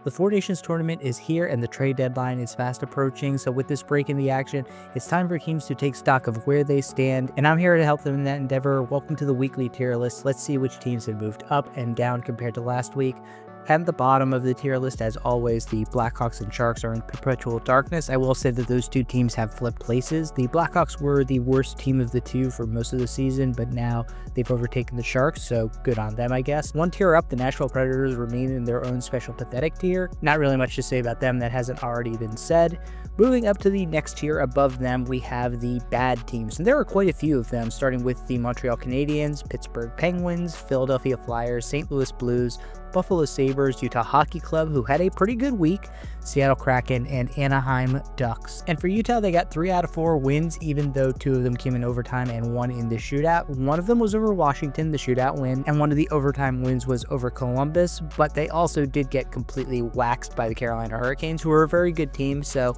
The Four Nations tournament is here and the trade deadline is fast approaching, so with this break in the action, it's time for teams to take stock of where they stand, and I'm here to help them in that endeavor. Welcome to the weekly tier list. Let's see which teams have moved up and down compared to last week. At the bottom of the tier list, as always, the Blackhawks and Sharks are in perpetual darkness. I will say that those two teams have flipped places. The Blackhawks were the worst team of the two for most of the season, but now they've overtaken the Sharks, so good on them, I guess. One tier up, the Nashville Predators remain in their own special pathetic tier. Not really much to say about them that hasn't already been said. Moving up to the next tier above them, we have the bad teams, and there are quite a few of them, starting with the Montreal Canadiens, Pittsburgh Penguins, Philadelphia Flyers, St. Louis Blues, Buffalo Sabres, Utah Hockey Club, who had a pretty good week, Seattle Kraken, and Anaheim Ducks. And for Utah, they got 3 out of 4 wins, even though 2 of them came in overtime and 1 in the shootout. One of them was over Washington, the shootout win, and one of the overtime wins was over Columbus, but they also did get completely waxed by the Carolina Hurricanes, who are a very good team, so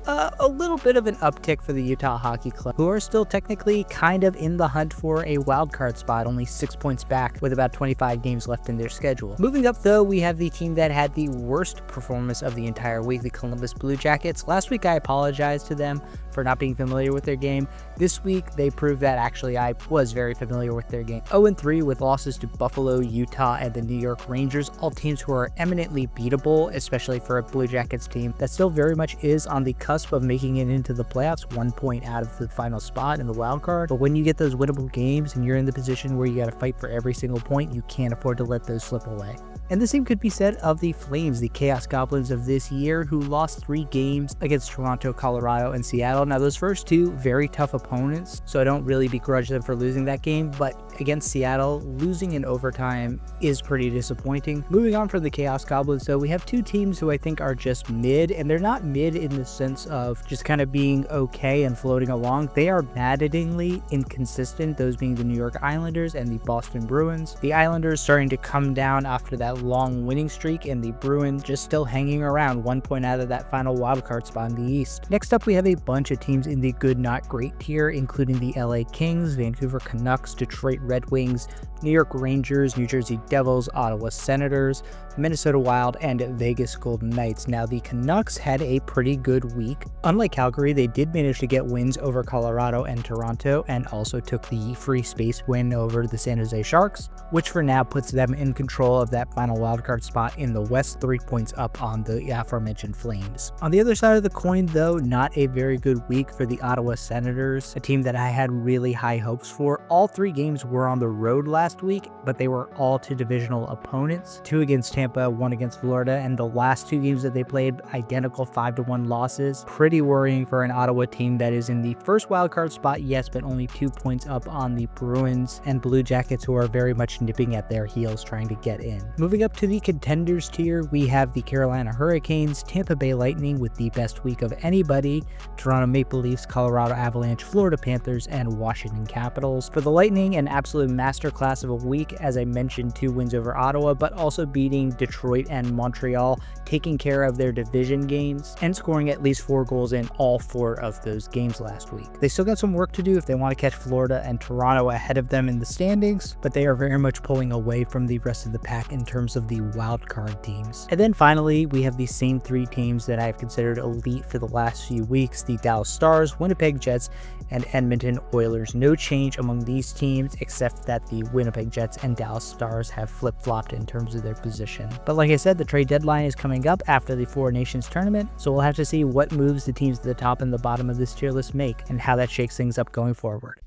a little bit of an uptick for the Utah Hockey Club, who are still technically kind of in the hunt for a wild card spot, only 6 points back with about 25 games left in their schedule. Moving up, though, we have the team that had the worst performance of the entire week, the Columbus Blue Jackets. Last week, I apologized to them for not being familiar with their game. This week, they proved that actually I was very familiar with their game. 0-3 with losses to Buffalo, Utah, and the New York Rangers, all teams who are eminently beatable, especially for a Blue Jackets team that still very much is on the cusp of making it into the playoffs, 1 point out of the final spot in the wild card. But when you get those winnable games and you're in the position where you got to fight for every single point, you can't afford to let those slip away. And the same could be said of the Flames, the Chaos Goblins of this year, who lost 3 games against Toronto, Colorado, and Seattle. Now, those first 2 very tough opponents, so I don't really begrudge them for losing that game, but against Seattle, losing in overtime is pretty disappointing. Moving on from the Chaos Goblins, though, we have 2 teams who I think are just mid, and they're not mid in the sense of just kind of being okay and floating along. They are maddeningly inconsistent, those being the New York Islanders and the Boston Bruins. The Islanders starting to come down after that long winning streak, and the Bruins just still hanging around, 1 point out of that final wildcard spot in the East. Next up, we have a bunch of teams in the good not great tier, including the LA Kings, Vancouver Canucks, Detroit Red Wings, New York Rangers, New Jersey Devils, Ottawa Senators, Minnesota Wild, and Vegas Golden Knights. Now, the Canucks had a pretty good week. Unlike Calgary, they did manage to get wins over Colorado and Toronto, and also took the free space win over the San Jose Sharks, which for now puts them in control of that final wildcard spot in the West, 3 points up on the aforementioned Flames. On the other side of the coin, though, not a very good week for the Ottawa Senators, a team that I had really high hopes for. All 3 games were on the road last week, but they were all to divisional opponents, 2 against Tampa, 1 against Florida, and the last 2 games that they played, identical 5-1 losses. Pretty worrying for an Ottawa team that is in the first wildcard spot, yes, but only 2 points up on the Bruins and Blue Jackets, who are very much nipping at their heels trying to get in. Moving up to the contenders tier, we have the Carolina Hurricanes, Tampa Bay Lightning with the best week of anybody, Toronto Maple Leafs, Colorado Avalanche, Florida Panthers, and Washington Capitals. For the Lightning, an absolute masterclass of a week, as I mentioned, 2 wins over Ottawa, but also beating Detroit and Montreal, taking care of their division games, and scoring at least 4 goals in all 4 of those games last week. They still got some work to do if they want to catch Florida and Toronto ahead of them in the standings, but they are very much pulling away from the rest of the pack in terms of the wild card teams. And then finally, we have the same 3 teams that I have considered elite for the last few weeks, the Dallas Stars, Winnipeg Jets, and Edmonton Oilers. No change among these teams, except that the Winnipeg Jets and Dallas Stars have flip-flopped in terms of their position. But like I said, the trade deadline is coming up after the Four Nations tournament, so we'll have to see what moves the teams at the top and the bottom of this tier list make, and how that shakes things up going forward.